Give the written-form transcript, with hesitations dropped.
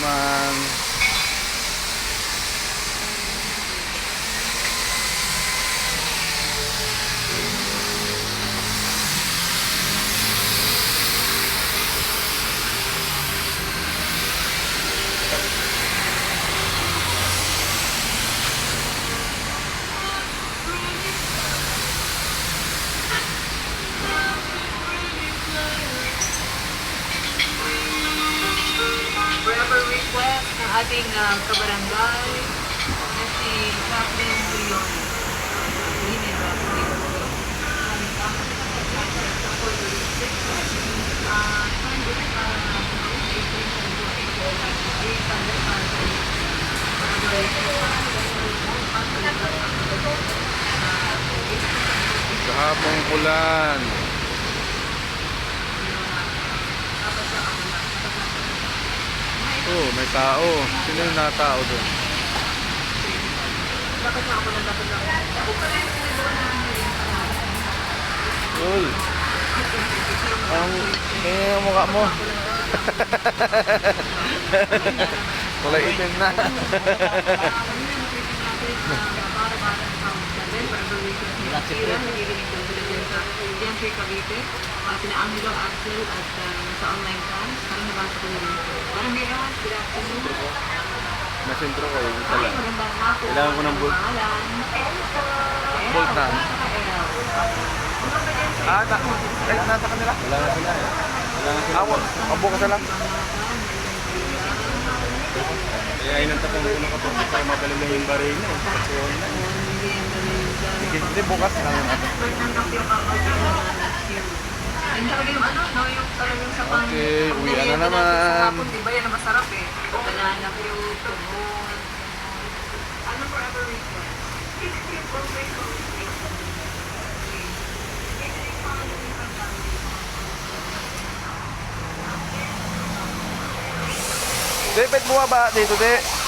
naman. Forever request ng ating kabarangay na si Captain Leon. Kahapong ulan. Oh, may tao. Sino yung natao doon? Cool. Ang mukha mo. Kulay itim na. Sina Angelo, Axel at sa online class. Parang nabasa ko nila. Parang ngayon, good afternoon. Nasintro ko yung isa Ay, lang. magandang hapon. Kailangan ko ng bolt. Bolt na. Kahit nasa kanila? Wala na sila eh. Wala na sila. Abo ka lang. Kaya inantapang ko na kapag para mabalik lang yung baril na eh. Hindi, bukas lang yung ato. Okay, uwian na naman. Di ba yan ang masarap eh? Banana cute, tumon. Ano forever request? Dapat bumaba dito, de.